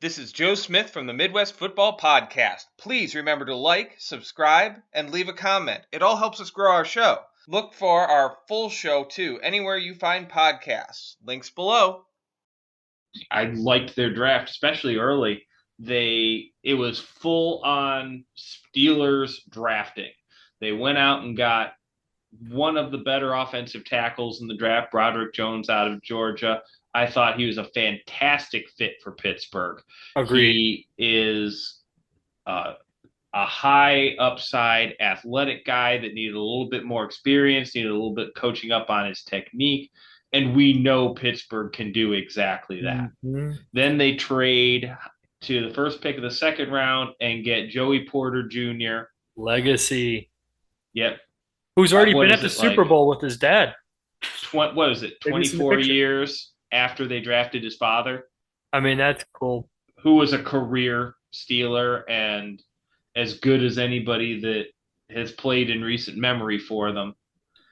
This is Joe Smith from the Midwest Football Podcast. Please remember to like, subscribe, and leave a comment. It all helps us grow our show. Look for our full show, too, anywhere you find podcasts. Links below. I liked their draft, especially early. It was full on Steelers drafting. They went out and got one of the better offensive tackles in the draft, Broderick Jones out of Georgia. I thought he was a fantastic fit for Pittsburgh. Agreed. He is a high upside athletic guy that needed a little bit more experience, needed a little bit coaching up on his technique. And we know Pittsburgh can do exactly that. Mm-hmm. Then they trade to the first pick of the second round and get Joey Porter Jr. Legacy. Yep. Who's already been at the Super Bowl with his dad. What was it? 24 years after they drafted his father? I mean, that's cool. Who was a career Steeler and as good as anybody that has played in recent memory for them.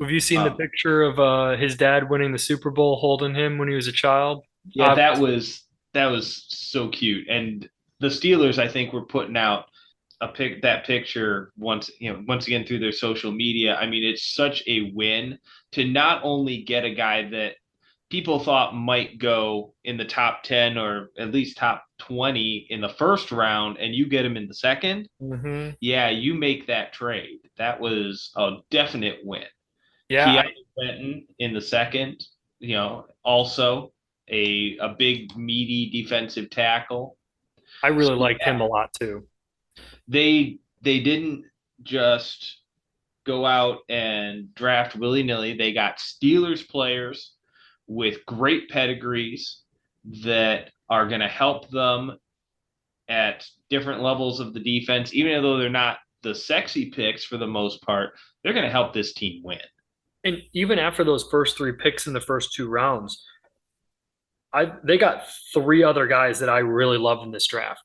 Have you seen the picture of his dad winning the Super Bowl holding him when he was a child? Yeah, that was so cute. And the Steelers, I think, were putting out that picture once again through their social media. I mean, it's such a win to not only get a guy that people thought might go in the top 10 or at least top 20 in the first round, and you get him in the second. Mm-hmm. Yeah, you make that trade. That was a definite win. Yeah, Keanu Benton in the second, also a big meaty defensive tackle. I really liked him a lot too. They didn't just go out and draft willy-nilly. They got Steelers players with great pedigrees that are going to help them at different levels of the defense. Even though they're not the sexy picks for the most part, they're going to help this team win. And even after those first three picks in the first two rounds, they got three other guys that I really loved in this draft.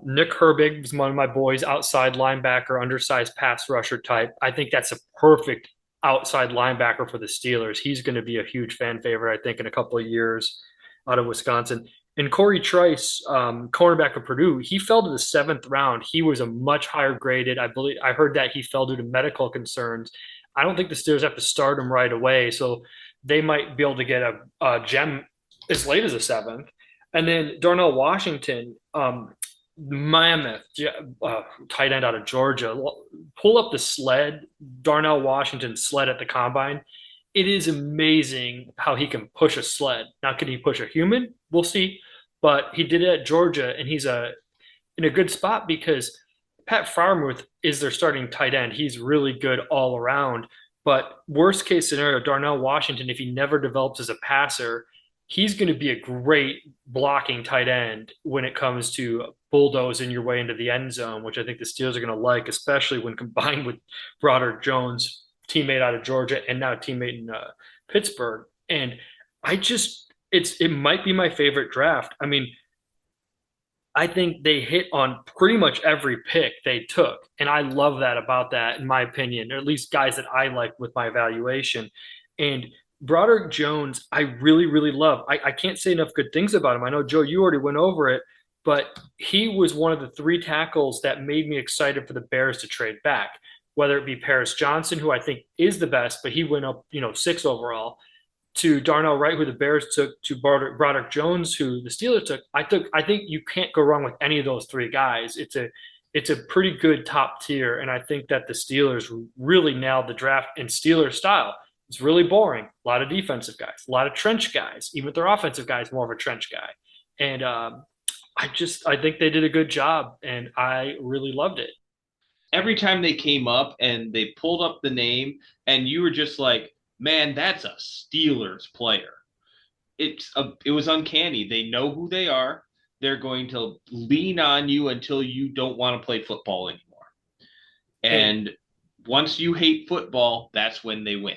Nick Herbig was one of my boys, outside linebacker, undersized pass rusher type. I think that's a perfect outside linebacker for the Steelers. He's going to be a huge fan favorite, I think, in a couple of years out of Wisconsin. And Corey Trice, cornerback of Purdue, he fell to the 7th round. He was a much higher graded. I heard that he fell due to medical concerns. I don't think the Steelers have to start him right away, so they might be able to get a gem as late as the 7th. And then Darnell Washington, mammoth tight end out of Georgia. Pull up the sled, Darnell Washington sled at the combine. It is amazing how he can push a sled. Now, can he push a human? We'll see. But he did it at Georgia, and he's in a good spot because Pat Freiermuth is their starting tight end. He's really good all around. But worst case scenario, Darnell Washington, if he never develops as a passer, he's going to be a great blocking tight end when it comes to bulldozing your way into the end zone, which I think the Steelers are going to like, especially when combined with Broderick Jones, teammate out of Georgia and now teammate in Pittsburgh. And it might be my favorite draft. I mean, I think they hit on pretty much every pick they took. And I love that about that, in my opinion, or at least guys that I like with my evaluation. And Broderick Jones, I really, really love. I can't say enough good things about him. I know, Joe, you already went over it, but he was one of the three tackles that made me excited for the Bears to trade back, whether it be Paris Johnson, who I think is the best, but he went up, 6 overall, to Darnell Wright, who the Bears took, to Broderick Jones, who the Steelers took. I think you can't go wrong with any of those three guys. It's a pretty good top tier, and I think that the Steelers really nailed the draft in Steelers style. It's really boring. A lot of defensive guys, a lot of trench guys. Even their offensive guy is more of a trench guy. And I think they did a good job, and I really loved it. Every time they came up and they pulled up the name, and you were just like, man, that's a Steelers player. It was uncanny. They know who they are. They're going to lean on you until you don't want to play football anymore. And once you hate football, that's when they win.